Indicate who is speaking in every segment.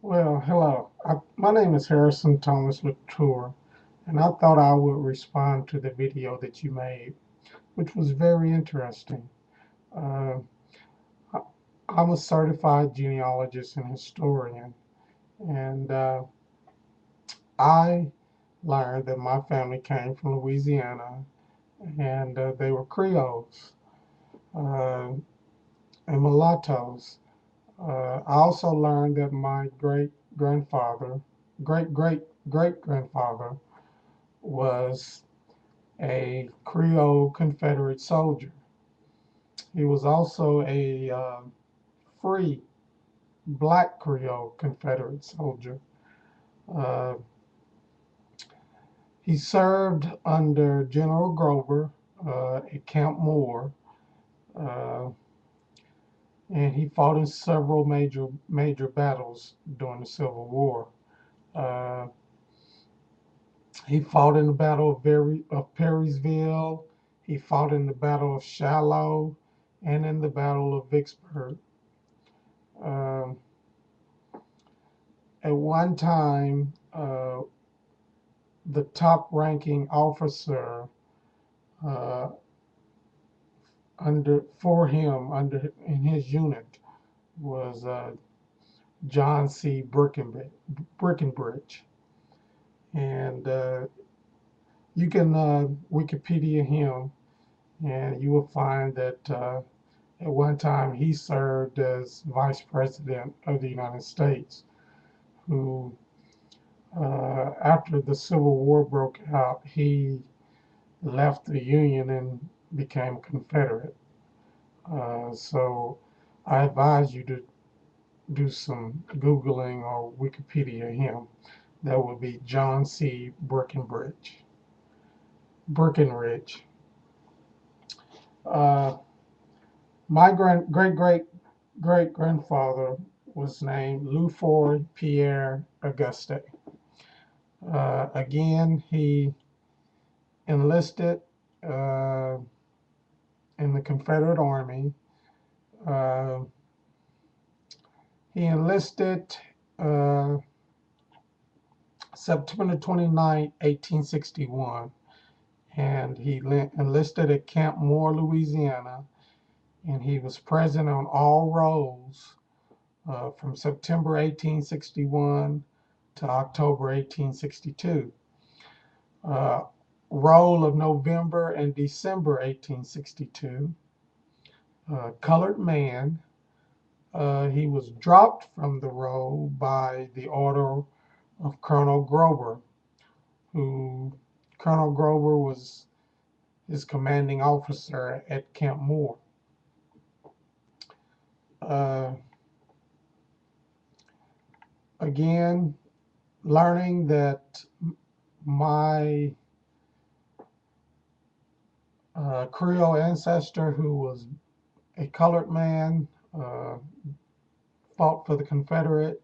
Speaker 1: Well, hello. My name is Harrison Thomas Latour, and I thought I would respond to the video that you made, which was very interesting. Uh, I- I'm a certified genealogist and historian, and I learned that my family came from Louisiana, and they were Creoles uh, and mulattoes. I also learned that my great grandfather, great grandfather, was a Creole Confederate soldier. He was also a free black Creole Confederate soldier. Uh, he served under General Grover at Camp Moore, uh, and he fought in several major battles during the Civil War. Uh, he fought in the Battle of Perrysville. He fought in the Battle of Shiloh and in the Battle of Vicksburg. Um, at one time, the top ranking officer uh, under in his unit was John C. Brickenbridge. And you can Wikipedia him, and you will find that at one time he served as Vice President of the United States, who, after the Civil War broke out, he left the Union and became Confederate. So I advise you to do some Googling or Wikipedia him. That would be John C. Breckinridge. Uh, my great grandfather was named Lefroy Pierre Auguste. Again, he enlisted uh, in the Confederate Army. Uh, he enlisted uh, September 29, 1861, and he enlisted at Camp Moore, Louisiana, and he was present on all rolls from September 1861 to October 1862. Uh, Roll of November and December 1862, colored man. He was dropped from the roll by the order of Colonel Grover, who Colonel Grover was his commanding officer at Camp Moore. Uh, Again, learning that my Creole ancestor, who was a colored man, fought for the Confederate,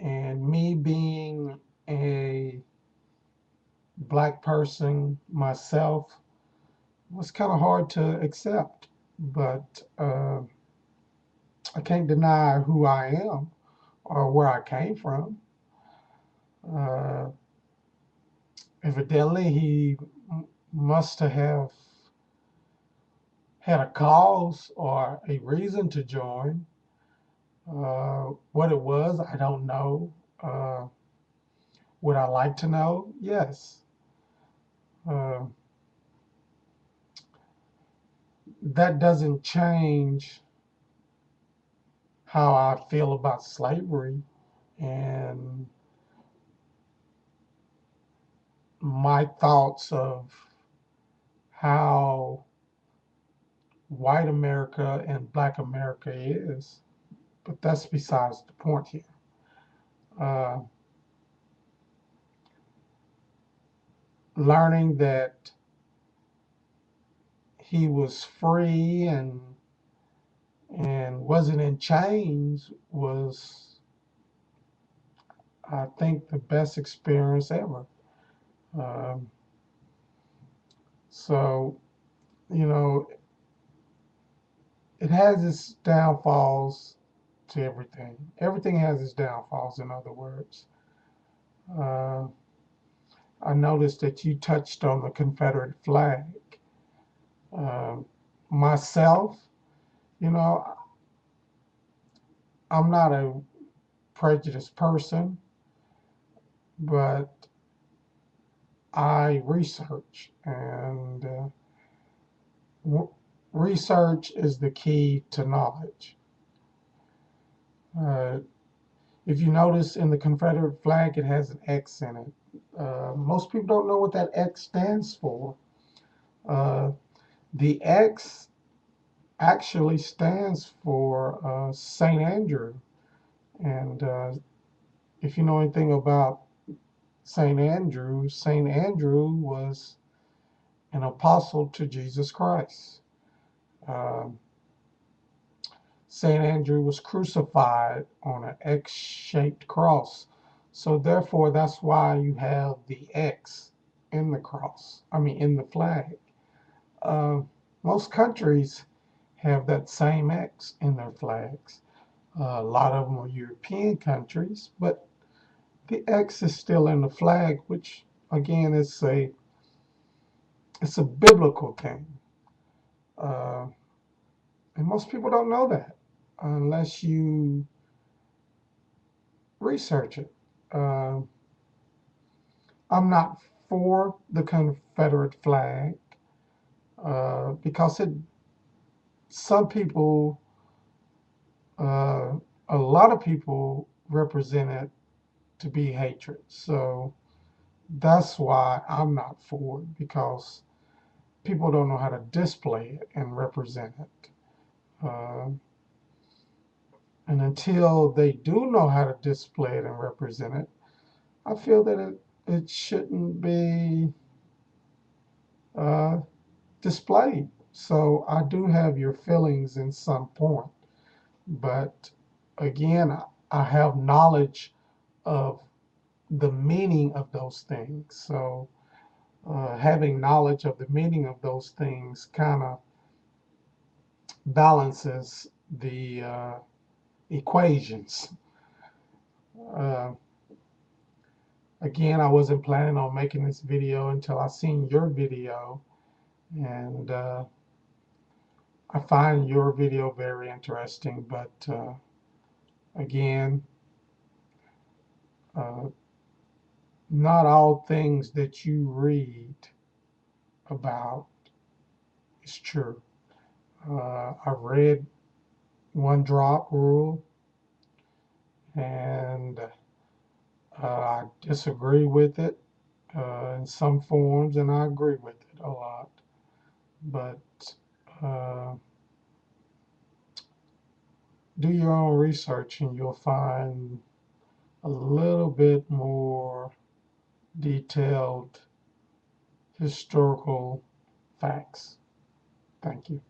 Speaker 1: and me being a black person myself was kind of hard to accept. But I can't deny who I am or where I came from. Uh, Evidently, he must have had a cause or a reason to join. What it was, I don't know. Uh, would I like to know? Yes. Uh, that doesn't change how I feel about slavery and my thoughts of how white America and black America is. But that's besides the point here. Uh, Learning that he was free and wasn't in chains was, I think, the best experience ever. Um, so, you know, it has its downfalls to everything. Everything has its downfalls, in other words. Uh, I noticed that you touched on the Confederate flag. Uh, Myself, you know, I'm not a prejudiced person, but I research, and research is the key to knowledge. Uh, if you notice in the Confederate flag, it has an X in it. Most people don't know what that X stands for. Uh, the X actually stands for St. Andrew. And if you know anything about St. Andrew was an apostle to Jesus Christ. Um, St. Andrew was crucified on an X-shaped cross. So therefore, that's why you have the X in the cross, in the flag. Uh, Most countries have that same X in their flags. A lot of them are European countries, but the X is still in the flag, which again is it's a biblical thing. Uh, and most people don't know that unless you research it. Uh, I'm not for the Confederate flag because some people, uh, a lot of people represent it to be hatred. So that's why I'm not for it, because people don't know how to display it and represent it. Uh, and until they do know how to display it and represent it, I feel that it shouldn't be uh, displayed. So I do have your feelings in some point, but again, I have knowledge of the meaning of those things. So having knowledge of the meaning of those things kind of balances the equations. Uh, Again, I wasn't planning on making this video until I seen your video, and I find your video very interesting, but again, uh, not all things that you read about is true. I've read One Drop Rule, and I disagree with it in some forms, and I agree with it a lot. But uh, do your own research, and you'll find a little bit more detailed historical facts. Thank you.